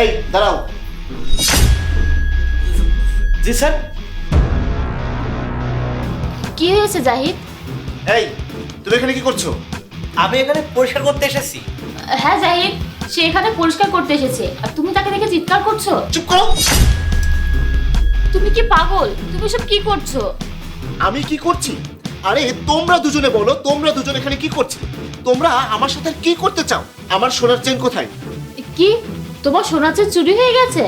এই দাঁড়াও। জি স্যার। কি হয়েছে জাহিদ? এই তুমি এখানে কি করছো? আমি এখানে পরিষ্কার করতে এসেছি। হ্যাঁ জাহিদ, সে এখানে পরিষ্কার করতে এসেছে আর তুমি তাকে দেখে চিৎকার করছো। চুপ করো। তুমি কি পাগল? তুমি সব কি করছো? আমি কি করছি? আরে তোমরা দুজনে বলো, তোমরা দুজন এখানে কি করছো? তোমরা আমার সাথে কি করতে চাও? আমার সোনার চেন কোথায়? কি তোমার সোনার চেন চুরি হয়ে গেছে?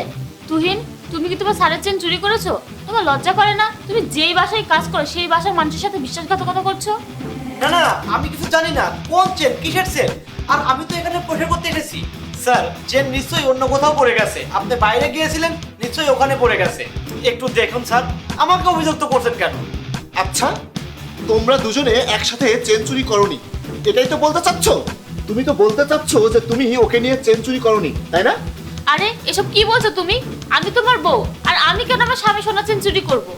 তুহিন, তুমি কি তোমার স্যারের চেন চুরি করেছো? তোমার লজ্জা করে না? তুমি যেই বাসায় কাজ করো সেই বাসার মানুষের সাথে বিশ্বাসঘাতকতা করছো। না না, আমি কিছু জানি না। কোন চেন, কিসের চেন? আর আমি তো এখানে পরিষ্কার করতে এসেছি। স্যার, চেন নিশ্চয়ই অন্য কোথাও পড়ে গেছে। আপনি বাইরে গিয়েছিলেন, নিশ্চয়ই ওখানে পড়ে গেছে। একটু দেখুন স্যার, আমাকে অভিযুক্ত করছেন কেন? আচ্ছা, তোমরা দুজনে একসাথে চেন চুরি করোনি, এটাই তো বলতে চাচ্ছ? তুমি তো বলতে চাচ্ছ যে তুমি ওকে নিয়ে চেন চুরি করোনি, তাই না? আরে এসব কি বলছো তুমি? আমি তোমার বউ, আর আমি কেন আমার স্বামী সোনার চেন চুরি করবো?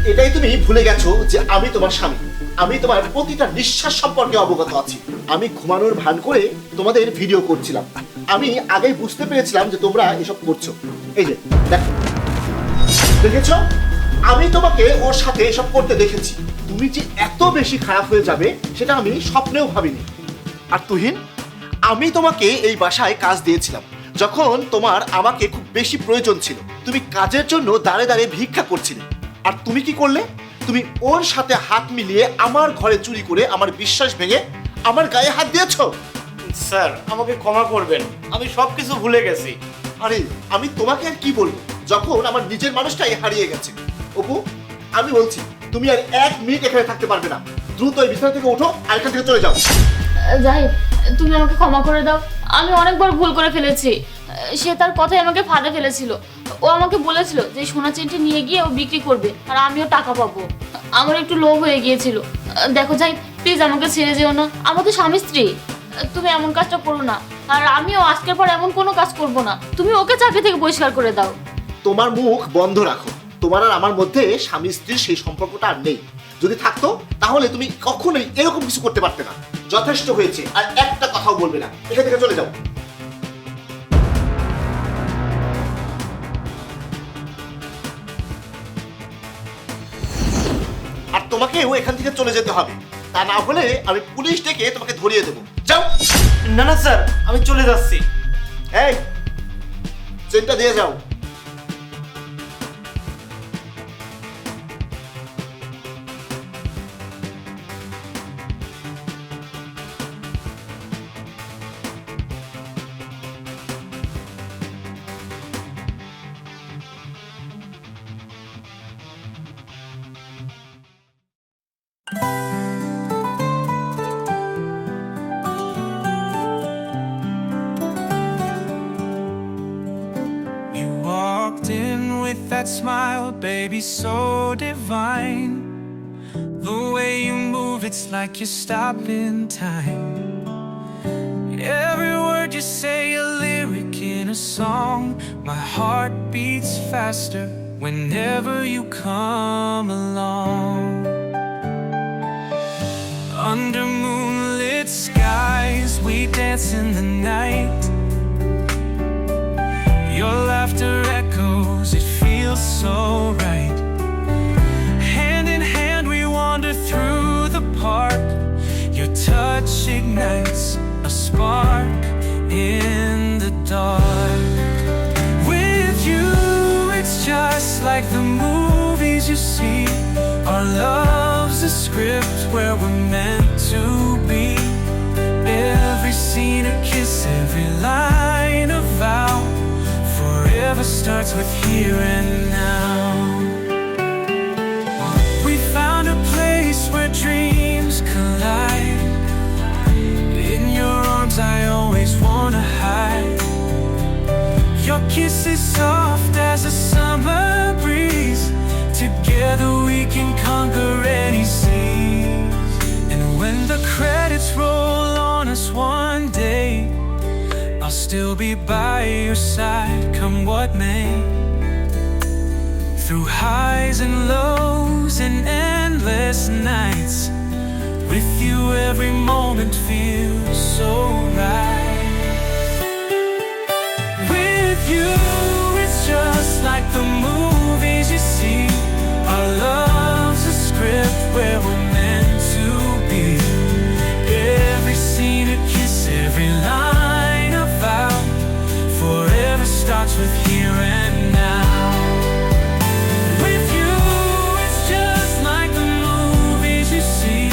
এটাই তুমি ভুলে গেছো যে আমি তোমার স্বামী। আমি তোমার প্রতিটা নিঃশ্বাস সম্পর্কে অবগত আছি। আমি ঘুমানোর ভান করে তোমাদের ভিডিও করছিলাম। আমি আগেই বুঝতে পেরেছিলাম যে তোমরা এসব করছো। এই যে দেখো, দেখেছো? আমি তোমাকে ওর সাথে এসব করতে দেখেছি। তুমি যে এত বেশি খারাপ হয়ে যাবে সেটা আমি স্বপ্নেও ভাবিনি। আর তুহিন, আমি তোমাকে এই বাসায় কাজ দিয়েছিলাম যখন তোমার আমাকে খুব বেশি প্রয়োজন ছিল। তুমি কাজের জন্য দাঁড়ে দাঁড়িয়ে ভিক্ষা করছিলে। আর তুমি কি করলে? তুমি ওর সাথে হাত মিলিয়ে আমার ঘরে চুরি করে আমার বিশ্বাস ভেঙে আমার গায়ে হাত দিয়েছো। স্যার, আমাকে ক্ষমা করবেন, আমি সবকিছু ভুলে গেছি। আরে আমি তোমাকে আর কি বলবো যখন আমার নিজের মানুষটাই হারিয়ে গেছে। অপু, আমি বলছি তুমি আর 1 মিনিট এখানে থাকতে পারবে না। দ্রুত এই বিছানা থেকে ওঠো আর এখান থেকে চলে যাও। জাহিদ, তুমি আমাকে ক্ষমা করে দাও। আমি অনেকবার ভুল করে ফেলেছি। সে তার কথাই আমাকে ফাঁদে ফেলেছিল। ও আমাকে বলেছিল যে সোনা চেনটি নিয়ে গিয়ে ও বিক্রি করবে আর আমিও টাকা পাবো। আমার একটু লোভ হয়ে গিয়েছিল। দেখো জাহিদ, প্লিজ আমাকে ছেড়ে যেও না। আমরা তো স্বামী স্ত্রী। তুমি এমন কাজটা করো না। আর আমিও আজকের পর এমন কোনো কাজ করব না। তুমি ওকে চাকরি থেকে বহিষ্কার করে দাও। তোমার মুখ বন্ধ রাখো। তোমার আর আমার মধ্যে স্বামী স্ত্রীর সেই সম্পর্কটা আর নেই। যদি থাকতো তাহলে তুমি কখনোই এরকম কিছু করতে পারতে না। যথেষ্ট হয়েছে, আর একটা কথাও বলবে না। এখান থেকে চলে যাও। আর তোমাকেও এখান থেকে চলে যেতে হবে, তা না হলে আমি পুলিশ ডেকে তোমাকে ধরিয়ে দেবো। যাও। না না স্যার, আমি চলে যাচ্ছি। এই চেনটা দিয়ে যাও। You walked in with that smile, baby, so divine. The way you move, it's like you stop in time. Every word you say, a lyric in a song. My heart beats faster whenever you come along. Under moonlit skies, we dance in the night. Your laughter echoes, it feels so right. Hand in hand we wander through the park. Your touch ignites a spark in the dark. With you, it's just like the movies you see. Our love's a script where we're meant to be. Every scene a kiss, every line a vow. Forever starts with here and now. We found a place where dreams collide. In your arms I always wanna hide. Your kiss is soft as a summer breeze. Together we can conquer any seas. And when the credits roll on us one day, I'll still be by your side, come what may. Through highs and lows and endless nights, with you every moment feels so right. you, it's just like the movies you see. Our love's a script where we're meant to be. Every scene, a kiss, every line, a vow. Forever starts with here and now. With you, it's just like the movies you see.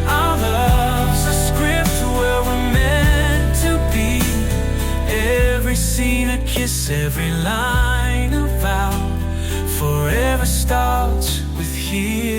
Our love's a script where we're meant to be. Every scene, a kiss, every line, a vow. Forever starts with here